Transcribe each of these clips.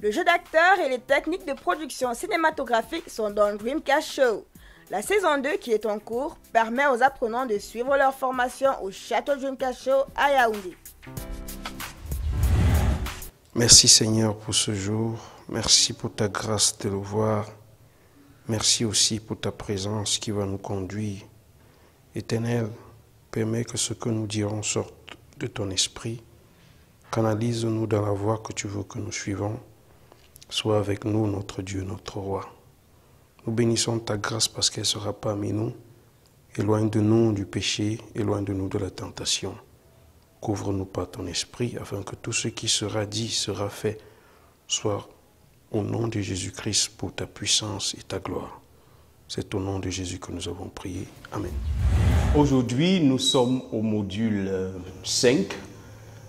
Le jeu d'acteur et les techniques de production cinématographique sont dans le Dreamcast Show. La saison 2 qui est en cours permet aux apprenants de suivre leur formation au Château Dreamcast Show à Yaoundé. Merci Seigneur pour ce jour. Merci pour ta grâce de le voir. Merci aussi pour ta présence qui va nous conduire. Éternel, permets que ce que nous dirons sorte de ton esprit. Canalise-nous dans la voie que tu veux que nous suivons. Sois avec nous, notre Dieu, notre Roi. Nous bénissons ta grâce parce qu'elle sera parmi nous. Éloigne de nous du péché, éloigne de nous de la tentation. Couvre-nous par ton esprit afin que tout ce qui sera dit, sera fait, soit au nom de Jésus-Christ pour ta puissance et ta gloire. C'est au nom de Jésus que nous avons prié. Amen. Aujourd'hui, nous sommes au module 5,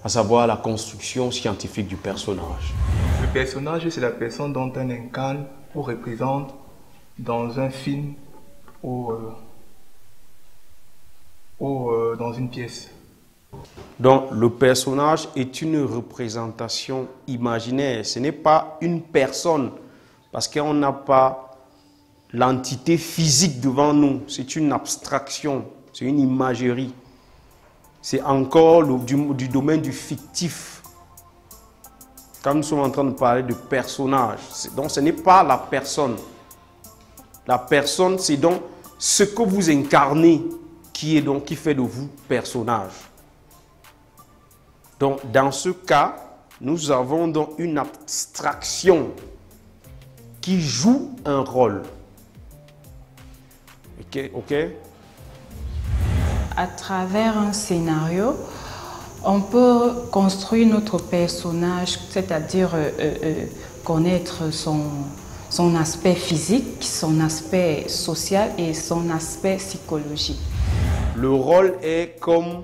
à savoir la construction scientifique du personnage. Le personnage, c'est la personne dont on incarne ou représente dans un film ou dans une pièce. Donc, le personnage est une représentation imaginaire. Ce n'est pas une personne, parce qu'on n'a pas l'entité physique devant nous. C'est une abstraction, c'est une imagerie. C'est encore du domaine du fictif. Quand nous sommes en train de parler de personnage, donc ce n'est pas la personne. La personne, c'est donc ce que vous incarnez qui fait de vous personnage. Donc, dans ce cas, nous avons donc une abstraction qui joue un rôle. Ok? À travers un scénario, on peut construire notre personnage, c'est-à-dire connaître son aspect physique, son aspect social et son aspect psychologique. Le rôle est comme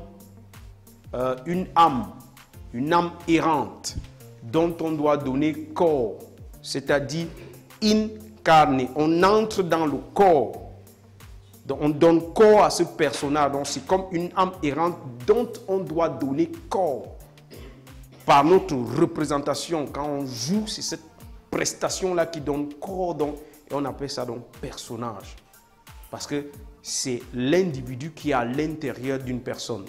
une âme errante dont on doit donner corps, c'est-à-dire incarner. On entre dans le corps. Donc on donne corps à ce personnage. Donc c'est comme une âme errante dont on doit donner corps. Par notre représentation, quand on joue, c'est cette prestation-là qui donne corps. Donc, et on appelle ça donc personnage. Parce que c'est l'individu qui est à l'intérieur d'une personne.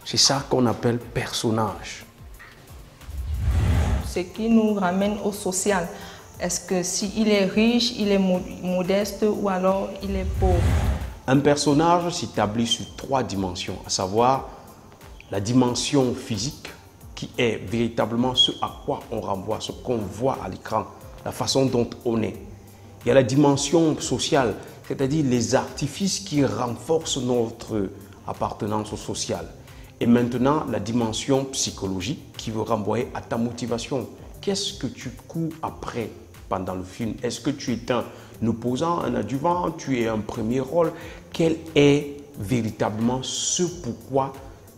C'est ça qu'on appelle personnage. Ce qui nous ramène au social. Est-ce que s'il est riche, il est modeste ou alors il est pauvre? Un personnage s'établit sur 3 dimensions, à savoir la dimension physique qui est véritablement ce à quoi on renvoie, ce qu'on voit à l'écran, la façon dont on est. Il y a la dimension sociale, c'est-à-dire les artifices qui renforcent notre appartenance sociale. Et maintenant, la dimension psychologique qui veut renvoyer à ta motivation. Qu'est-ce que tu cours après pendant le film? Est-ce que tu es un opposant, un adjuvant, tu es un premier rôle? Quel est véritablement ce pourquoi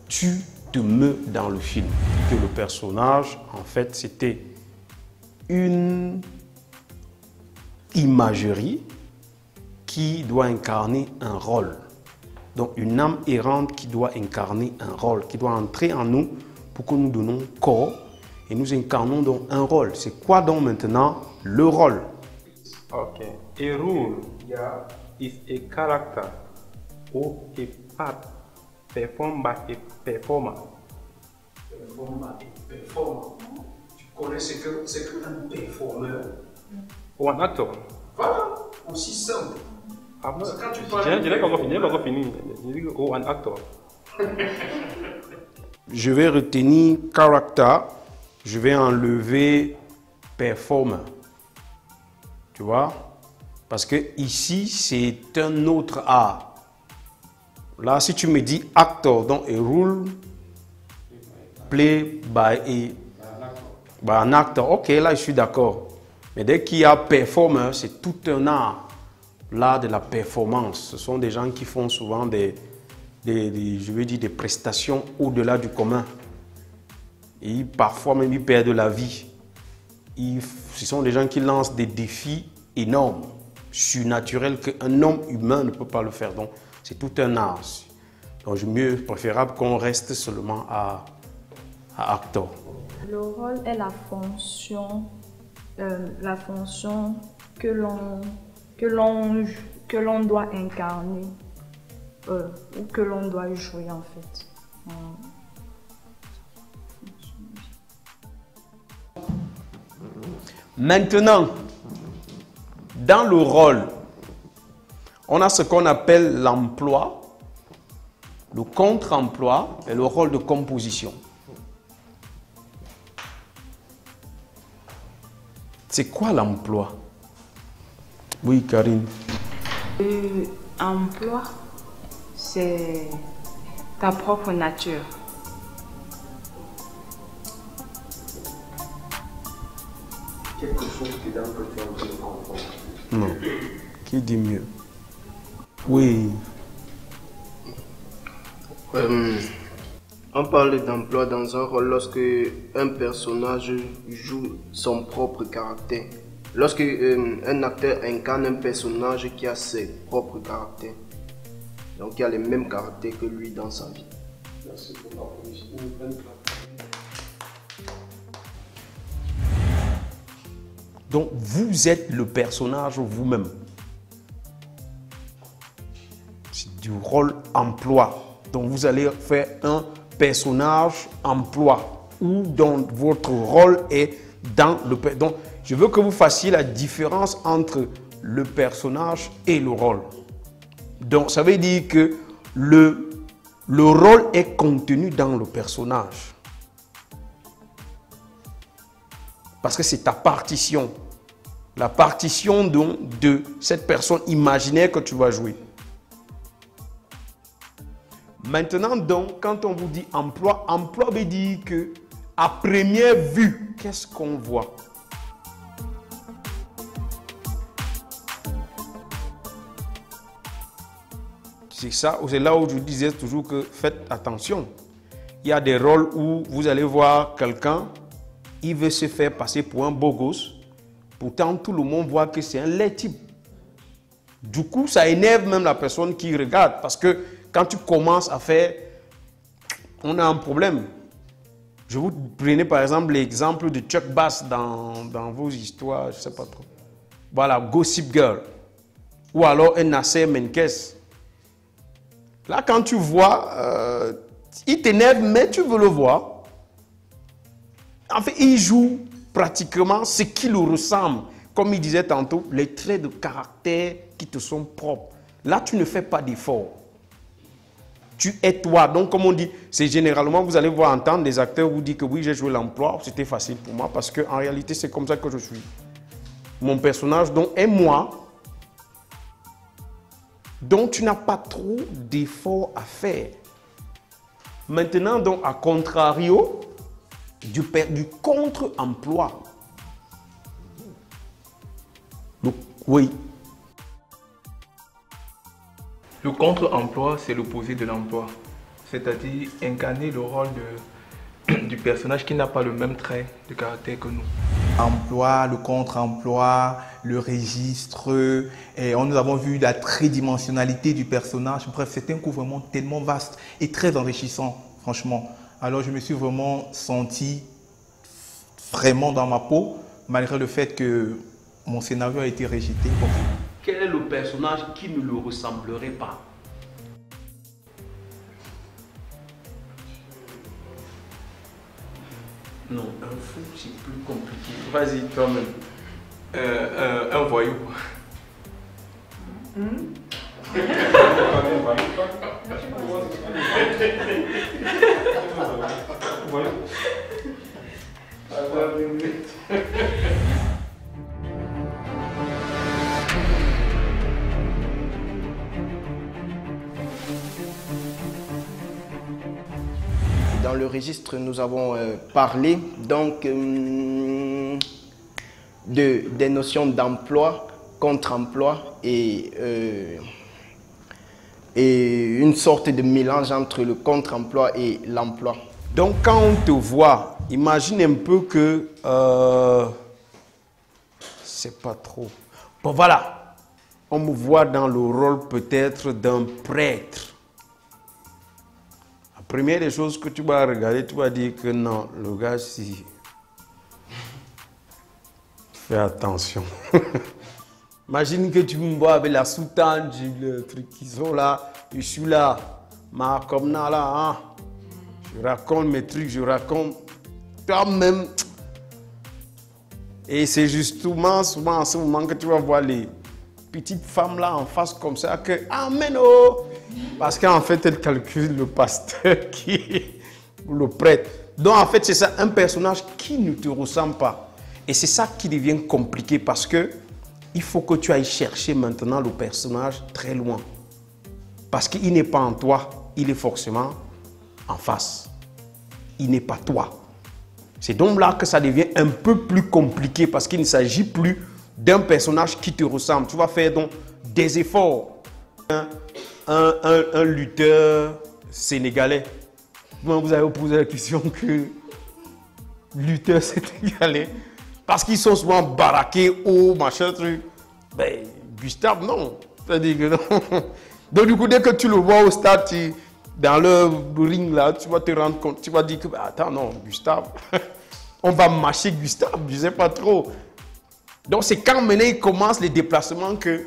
tu te meus dans le film? Que le personnage, en fait, c'était une imagerie qui doit incarner un rôle. Donc une âme errante qui doit incarner un rôle, qui doit entrer en nous pour que nous donnons corps et nous incarnons donc un rôle. C'est quoi donc maintenant le rôle? Okay. A role is a character or a part performed by a performer. Tu connais ce qu'un performeur? Ou un acteur. Voilà, aussi simple. Ah, quand tu je n'ai pas encore fini. Je dis ou un acteur. Je vais retenir character, je vais enlever performer. Tu vois? Parce que ici, c'est un autre art. Là, si tu me dis actor, donc a role play by un actor, ok, là, je suis d'accord. Mais dès qu'il y a performer, c'est tout un art. L'art de la performance. Ce sont des gens qui font souvent des prestations au-delà du commun. Et parfois même, ils perdent la vie. Ce sont des gens qui lancent des défis énormes, surnaturels, qu'un homme humain ne peut pas le faire. Donc, c'est tout un art. Donc, mieux préférable qu'on reste seulement à acteur. Le rôle est la fonction la fonction que l'on doit incarner ou que l'on doit jouer en fait. Maintenant, dans le rôle, on a ce qu'on appelle l'emploi, le contre-emploi et le rôle de composition. C'est quoi l'emploi? Oui, Karine. Emploi, c'est ta propre nature. Quelque chose qui donne que tu as envie de comprendre. Non. Qui dit mieux? Oui. On parle d'emploi dans un rôle lorsque un personnage joue son propre caractère. Lorsque un acteur incarne un personnage qui a ses propres caractères. Donc il a les mêmes caractères que lui dans sa vie. Merci pour la police. Donc, vous êtes le personnage vous-même. C'est du rôle emploi. Donc, vous allez faire un personnage emploi où donc votre rôle est dans le... Donc, je veux que vous fassiez la différence entre le personnage et le rôle. Donc, ça veut dire que le rôle est contenu dans le personnage. Parce que c'est ta partition. La partition donc de cette personne imaginaire que tu vas jouer. Maintenant donc, quand on vous dit emploi, emploi veut dire que à première vue, qu'est-ce qu'on voit? C'est ça, c'est là où je disais toujours que faites attention. Il y a des rôles où vous allez voir quelqu'un, il veut se faire passer pour un beau gosse. Pourtant, tout le monde voit que c'est un laid type. Du coup, ça énerve même la personne qui regarde. Parce que quand tu commences à faire, on a un problème. Je vous prenais par exemple l'exemple de Chuck Bass dans vos histoires, je ne sais pas trop. Voilà, Gossip Girl. Ou alors un Nasser Menkes. Là, quand tu vois, il t'énerve, mais tu veux le voir. En fait, il joue pratiquement ce qui lui ressemble. Comme il disait tantôt, les traits de caractère qui te sont propres. Là, tu ne fais pas d'effort. Tu es toi. Donc, comme on dit, c'est généralement, vous allez voir entendre des acteurs vous dire que oui, j'ai joué l'emploi, c'était facile pour moi parce qu'en réalité, c'est comme ça que je suis. Mon personnage, donc, est moi. Donc, tu n'as pas trop d'efforts à faire. Maintenant, donc, à contrario, du contre-emploi. Oui. Le contre-emploi, c'est l'opposé de l'emploi. C'est-à-dire incarner le rôle du personnage qui n'a pas le même trait de caractère que nous. Emploi, le contre-emploi, le registre, et nous avons vu la tridimensionnalité du personnage. Bref, c'est un cours vraiment tellement vaste et très enrichissant, franchement. Alors je me suis vraiment senti vraiment dans ma peau, malgré le fait que mon scénario a été rejeté. Quel est le personnage qui ne le ressemblerait pas? Non, un fou, c'est plus compliqué. Vas-y, toi-même. Un voyou. Dans le registre, nous avons parlé donc des notions d'emploi, contre-emploi et une sorte de mélange entre le contre-emploi et l'emploi. Donc quand on te voit, imagine un peu que c'est pas trop. Bon voilà, on me voit dans le rôle peut-être d'un prêtre. La première des choses que tu vas regarder, tu vas dire que non, le gars si Fais attention. Imagine que tu me vois avec la soutane, le truc qu'ils ont là. Je suis là, comme là, hein. Je raconte mes trucs, je raconte toi-même. Et c'est justement souvent en ce moment que tu vas voir les petites femmes là en face comme ça que amen oh. Parce qu'en fait, elles calculent le pasteur ou le prêtre. Donc en fait, c'est ça, un personnage qui ne te ressemble pas. Et c'est ça qui devient compliqué parce que il faut que tu ailles chercher maintenant le personnage très loin. Parce qu'il n'est pas en toi, il est forcément en face. Il n'est pas toi. C'est donc là que ça devient un peu plus compliqué parce qu'il ne s'agit plus d'un personnage qui te ressemble. Tu vas faire donc des efforts. Un lutteur sénégalais. Vous avez posé la question que lutteur sénégalais, parce qu'ils sont souvent baraqués au machin truc. Ben, Gustave, non. C'est-à-dire que non. Donc du coup, dès que tu le vois au stade, dans le ring là, tu vas te rendre compte, tu vas dire que, bah, attends, non, Gustave, on va mâcher Gustave, je ne sais pas trop. Donc c'est quand maintenant il commence les déplacements que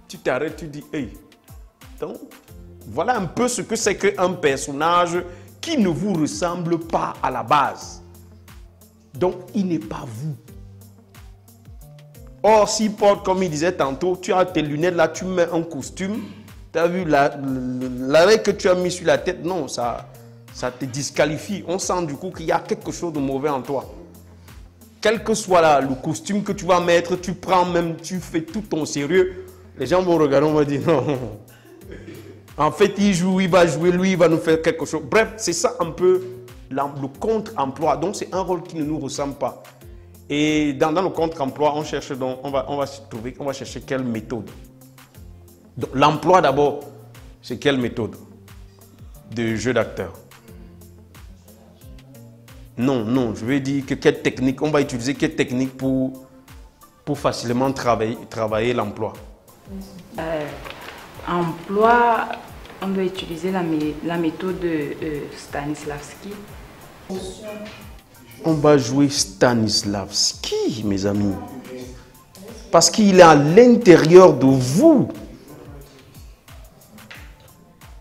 tu t'arrêtes, tu dis, hey, donc, voilà un peu ce que c'est qu'un personnage qui ne vous ressemble pas à la base. Donc, il n'est pas vous. Or, s'il porte, comme il disait tantôt, tu as tes lunettes là, tu mets un costume, tu as vu l'arrêt que tu as mis sur la tête, non, ça te disqualifie. On sent du coup qu'il y a quelque chose de mauvais en toi. Quel que soit le costume que tu vas mettre, tu prends même, tu fais tout ton sérieux. Les gens vont regarder, on va dire non. En fait, il joue, il va jouer, lui, il va nous faire quelque chose. Bref, c'est ça un peu le contre-emploi. Donc, c'est un rôle qui ne nous ressemble pas. Et dans le contre-emploi, on cherche donc, on va chercher quelle méthode. Donc, l'emploi d'abord, c'est quelle méthode de jeu d'acteur? Non, je veux dire que quelle technique, on va utiliser quelle technique pour facilement travailler l'emploi. Emploi, on doit utiliser la méthode de Stanislavski. On va jouer Stanislavski, mes amis. Parce qu'il est à l'intérieur de vous.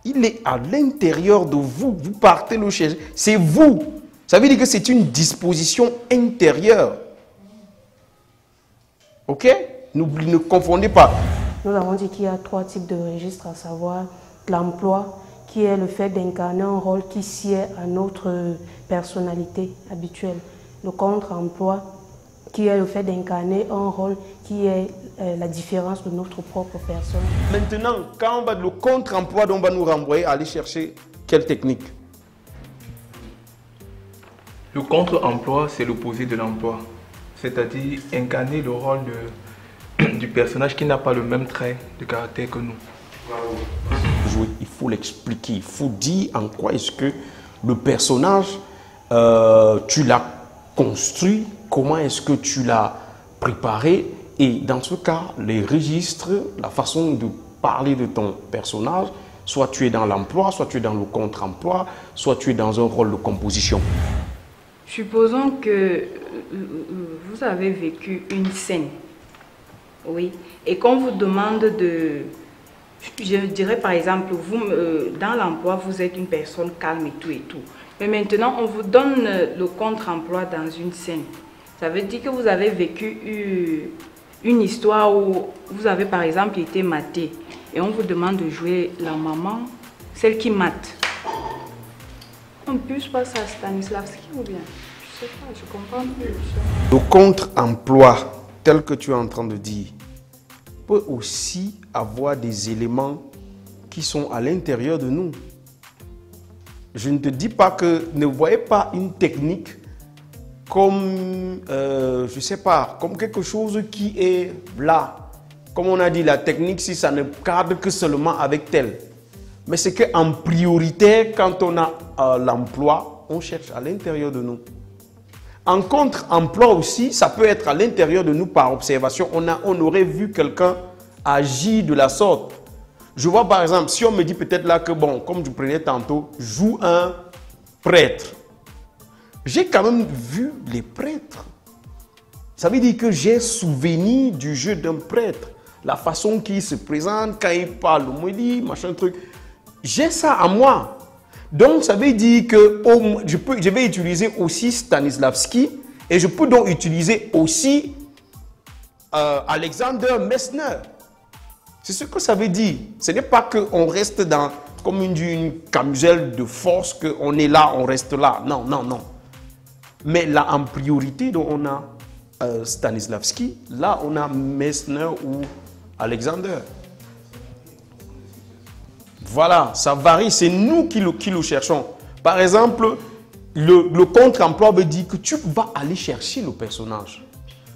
Il est à l'intérieur de vous. Vous partez le chercher. C'est vous. Ça veut dire que c'est une disposition intérieure. Ok? Ne confondez pas. Nous avons dit qu'il y a 3 types de registres, à savoir l'emploi, qui est le fait d'incarner un rôle qui sied à notre personnalité habituelle. Le contre-emploi, qui est le fait d'incarner un rôle qui est la différence de notre propre personne. Maintenant, quand on va le contre-emploi, on va nous renvoyer à aller chercher quelle technique? Le contre-emploi, c'est l'opposé de l'emploi. C'est-à-dire incarner le rôle du personnage qui n'a pas le même trait de caractère que nous. Il faut l'expliquer, il faut dire en quoi est-ce que le personnage, tu l'as construit, comment est-ce que tu l'as préparé, et dans ce cas, les registres, la façon de parler de ton personnage, soit tu es dans l'emploi, soit tu es dans le contre-emploi, soit tu es dans un rôle de composition. Supposons que vous avez vécu une scène, oui, et qu'on vous demande de... Je dirais par exemple, vous, dans l'emploi, vous êtes une personne calme et tout. Mais maintenant, on vous donne le contre-emploi dans une scène. Ça veut dire que vous avez vécu une histoire où vous avez par exemple été maté. Et on vous demande de jouer la maman, celle qui mate. On peut se passer à Stanislavski ou bien? Je sais pas, je comprends plus. Le contre-emploi, tel que tu es en train de dire, peut aussi avoir des éléments qui sont à l'intérieur de nous. Je ne te dis pas que ne voyez pas une technique comme, je ne sais pas, comme quelque chose qui est là. Comme on a dit, la technique, si ça ne cadre que seulement avec tel. Mais c'est qu'en priorité, quand on a l'emploi, on cherche à l'intérieur de nous. En contre-emploi aussi, ça peut être à l'intérieur de nous par observation. On aurait vu quelqu'un agir de la sorte. Je vois par exemple, si on me dit peut-être là que, bon, comme je prenais tantôt, joue un prêtre. J'ai quand même vu les prêtres Ça veut dire que j'ai souvenir du jeu d'un prêtre. La façon qu'il se présente, quand il parle, le machin truc. J'ai ça à moi. Donc, ça veut dire que je vais utiliser aussi Stanislavski et je peux donc utiliser aussi Alexander Messner. C'est ce que ça veut dire. Ce n'est pas qu'on reste dans comme une camisole de force, qu'on est là, on reste là. Non, non, non. Mais là, en priorité, donc, on a Stanislavski. Là, on a Messner ou Alexander. Voilà, ça varie. C'est nous qui le cherchons. Par exemple, le contre-emploi veut dire que tu vas aller chercher le personnage.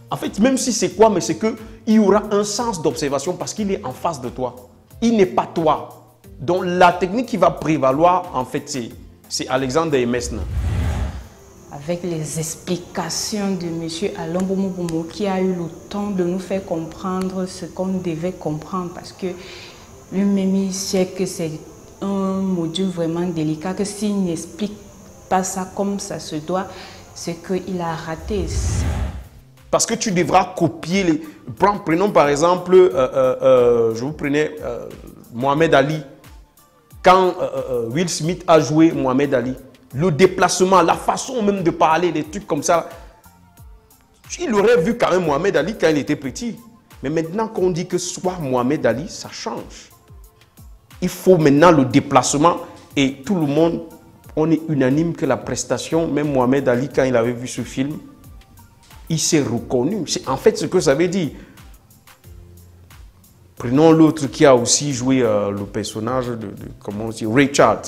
En fait, même si c'est quoi, mais c'est qu'il y aura un sens d'observation parce qu'il est en face de toi. Il n'est pas toi. Donc, la technique qui va prévaloir, en fait, c'est Alexander et Messner. Avec les explications de M. Alain Boumou qui a eu le temps de nous faire comprendre ce qu'on devait comprendre parce que lui-même il sait que c'est un module vraiment délicat, que s'il n'explique pas ça comme ça se doit, c'est qu'il a raté. Parce que tu devras copier les... Prenons par exemple, je vous prenais Mohamed Ali. Quand Will Smith a joué Mohamed Ali, le déplacement, la façon même de parler, des trucs comme ça, il aurait vu quand même Mohamed Ali quand il était petit. Mais maintenant qu'on dit que soit Mohamed Ali, ça change. Il faut maintenant le déplacement et tout le monde, on est unanime que la prestation, même Mohamed Ali, quand il avait vu ce film, il s'est reconnu. C'est en fait ce que ça veut dire. Prenons l'autre qui a aussi joué le personnage comment on dit, Ray Charles.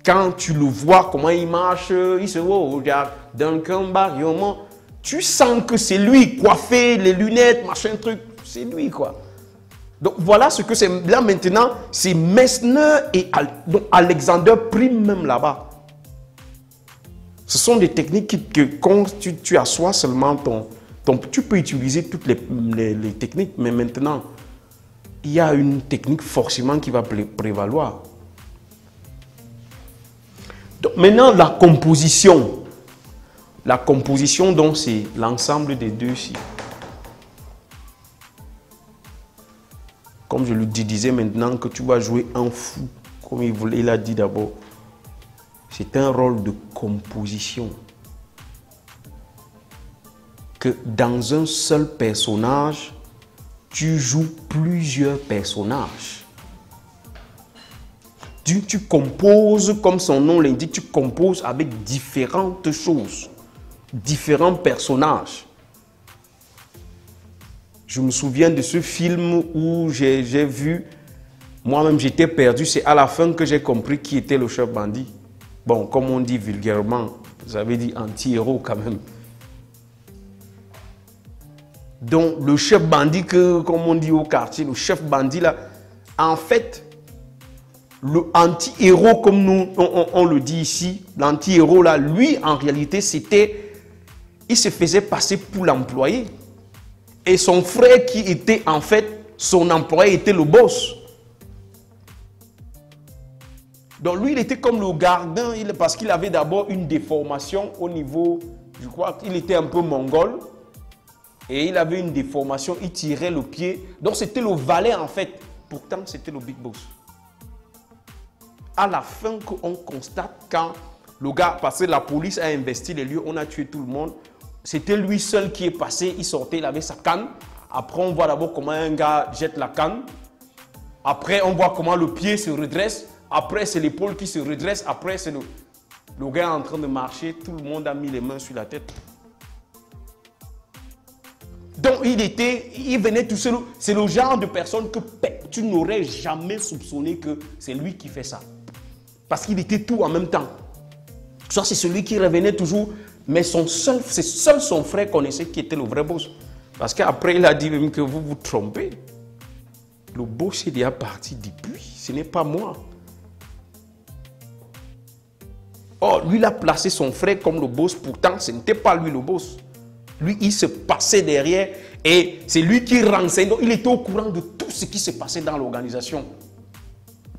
Quand tu le vois, comment il marche, il se regarde dans un barillon, tu sens que c'est lui, coiffé, les lunettes, machin truc, c'est lui quoi. Donc voilà ce que c'est. Là maintenant, c'est Messner et donc Alexander prime même là-bas. Ce sont des techniques que quand tu assois seulement tu peux utiliser toutes les techniques, mais maintenant, il y a une technique forcément qui va prévaloir. Donc, maintenant, la composition. La composition, donc, c'est l'ensemble des deux-ci. Comme je le disais maintenant, que tu vas jouer un fou, comme il a dit d'abord. C'est un rôle de composition. Que dans un seul personnage, tu joues plusieurs personnages. Tu composes, comme son nom l'indique, tu composes avec différentes choses, différents personnages. Je me souviens de ce film où j'ai vu, moi-même j'étais perdu, c'est à la fin que j'ai compris qui était le chef bandit. Bon, comme on dit vulgairement, vous avez dit anti-héros quand même. Donc le chef bandit, comme on dit au quartier, le chef bandit là, en fait, le anti-héros, comme nous, on le dit ici, l'anti-héros là, lui, en réalité, il se faisait passer pour l'employé. Et son frère qui était, en fait, son employé était le boss. Donc lui, il était comme le gardien, parce qu'il avait d'abord une déformation au niveau, je crois qu'il était un peu mongol. Et il avait une déformation, il tirait le pied. Donc c'était le valet en fait. Pourtant, c'était le big boss. À la fin qu'on constate quand le gars, parce que la police a investi les lieux, on a tué tout le monde. C'était lui seul qui est passé, il sortait, il avait sa canne. Après, on voit d'abord comment un gars jette la canne. Après, on voit comment le pied se redresse. Après, c'est l'épaule qui se redresse. Après, c'est le gars en train de marcher. Tout le monde a mis les mains sur la tête. Donc, il venait tout seul. C'est le genre de personne que tu n'aurais jamais soupçonné que c'est lui qui fait ça. Parce qu'il était tout en même temps. Soit c'est celui qui revenait toujours, mais c'est seul son frère connaissait qui était le vrai boss. Parce qu'après, il a dit même que vous vous trompez. Le boss est déjà parti depuis. Ce n'est pas moi. Oh, lui, il a placé son frère comme le boss. Pourtant, ce n'était pas lui le boss. Lui, il se passait derrière et c'est lui qui renseignait. Donc, il était au courant de tout ce qui se passait dans l'organisation.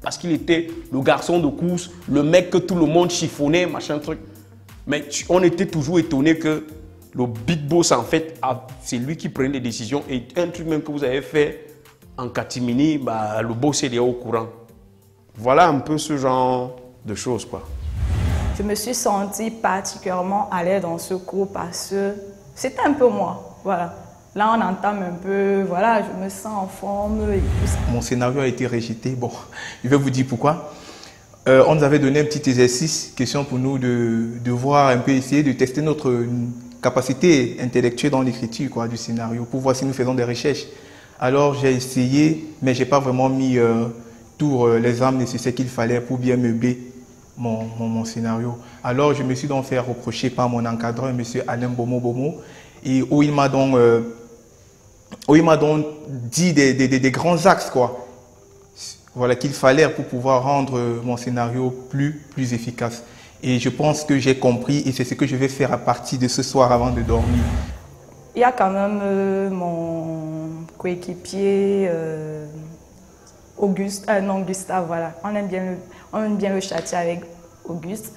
Parce qu'il était le garçon de course, le mec que tout le monde chiffonnait, machin truc. Mais on était toujours étonné que le big boss, en fait, c'est lui qui prenait les décisions. Et un truc même que vous avez fait en catimini, bah, le boss est déjà au courant. Voilà un peu ce genre de choses, quoi. Je me suis sentie particulièrement à l'aise dans ce cours parce que c'était un peu moi, voilà. Là, on entame un peu, voilà, je me sens en forme et tout ça. Mon scénario a été rejeté. Bon, je vais vous dire pourquoi. On nous avait donné un petit exercice, question pour nous de voir un peu, essayer de tester notre capacité intellectuelle dans l'écriture du scénario, pour voir si nous faisons des recherches. Alors, j'ai essayé, mais je n'ai pas vraiment mis tous les armes nécessaires qu'il fallait pour bien meubler mon scénario. Alors, je me suis donc fait reprocher par mon encadreur, M. Alain Bomo, et où il m'a donc dit des grands axes, quoi. Voilà, qu'il fallait pour pouvoir rendre mon scénario plus efficace. Et je pense que j'ai compris et c'est ce que je vais faire à partir de ce soir avant de dormir. Il y a quand même mon coéquipier Auguste, non Gustave, voilà. On aime bien le châtier avec Auguste.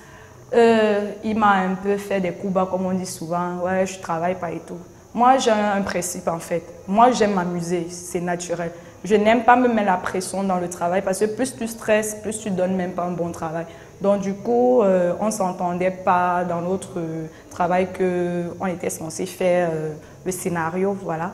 Il m'a un peu fait des coups bas, comme on dit souvent. Ouais, je travaille pas et tout. Moi, j'ai un principe en fait. Moi, j'aime m'amuser, c'est naturel. Je n'aime pas me mettre la pression dans le travail parce que plus tu stresses, plus tu donnes même pas un bon travail. Donc du coup, on ne s'entendait pas dans notre travail qu'on était censé faire le scénario, voilà.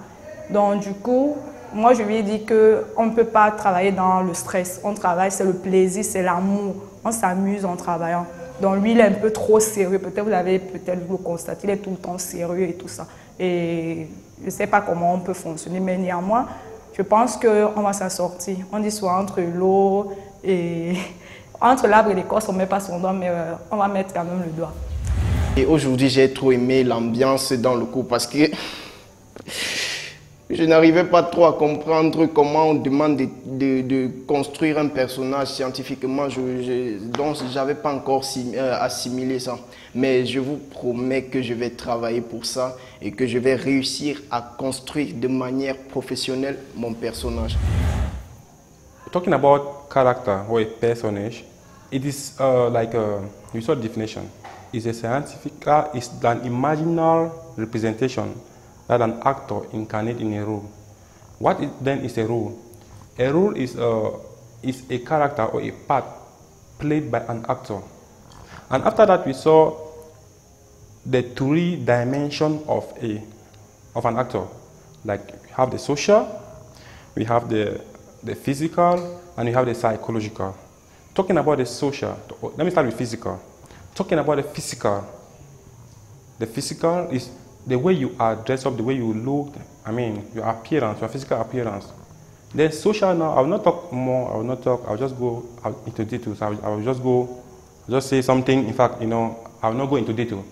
Donc du coup, moi je lui ai dit qu'on ne peut pas travailler dans le stress. On travaille, c'est le plaisir, c'est l'amour. On s'amuse en travaillant. Donc lui, il est un peu trop sérieux. Peut-être vous l'avez le constaté, il est tout le temps sérieux et tout ça. Et je ne sais pas comment on peut fonctionner, mais néanmoins, je pense qu'on va s'en sortir. On dit soit entre l'eau et... Entre l'arbre et l'écorce, on ne met pas son doigt, mais on va mettre quand même le doigt. Et aujourd'hui, j'ai trop aimé l'ambiance dans le cours parce que je n'arrivais pas trop à comprendre comment on demande de construire un personnage scientifiquement. Donc, je n'avais pas encore assimilé ça. Mais je vous promets que je vais travailler pour ça et que je vais réussir à construire de manière professionnelle mon personnage. Talking about character or a personage, it is like a usual definition. It's a scientific, it's an imaginary representation that an actor incarnates in a role. What then is a role? A role is a character or a part played by an actor. And after that, we saw the three dimensions of an actor. Like we have the social, we have the physical, and you have the psychological. Talking about the social, let me start with physical. Talking about the physical is the way you are dressed up, the way you look, I mean, your appearance, your physical appearance. The social now, I will not talk more, I'll just go into details. I will just say something, in fact, you know, I will not go into detail.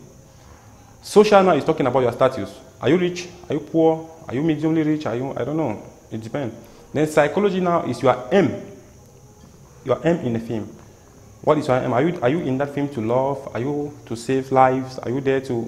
Social now is talking about your status. Are you rich? Are you poor? Are you mediumly rich? I don't know, it depends. Then psychology now is your aim. Your aim in the film. What is your aim? Are you in that film to love? Are you to save lives? Are you there to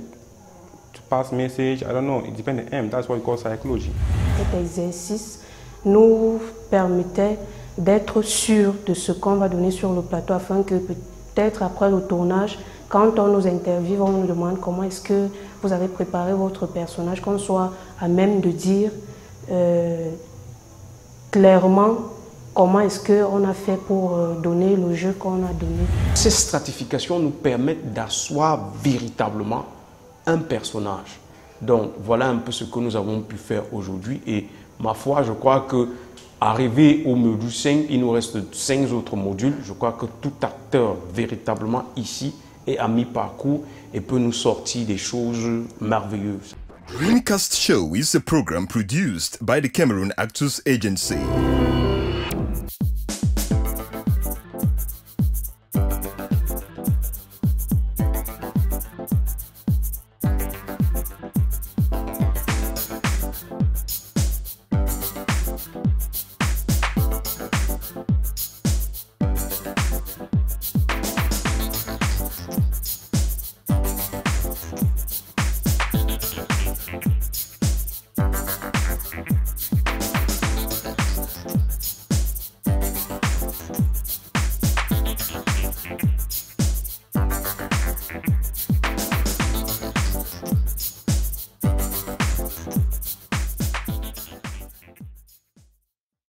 pass message? I don't know. It depends on the aim. That's what we call psychology. Cet exercice nous permettait d'être sûr de ce qu'on va donner sur le plateau afin que peut-être après le tournage, quand on nous interviewe, on nous demande comment est-ce que vous avez préparé votre personnage, qu'on soit à même de dire clairement comment est-ce qu'on a fait pour donner le jeu qu'on a donné. Ces stratifications nous permettent d'asseoir véritablement un personnage. Donc voilà un peu ce que nous avons pu faire aujourd'hui et ma foi, je crois que arrivé au module 5, il nous reste 5 autres modules. Je crois que tout acteur véritablement ici est à mi-parcours et peut nous sortir des choses merveilleuses. Dreamcast Show is a program produced by the Cameroon Actors Agency.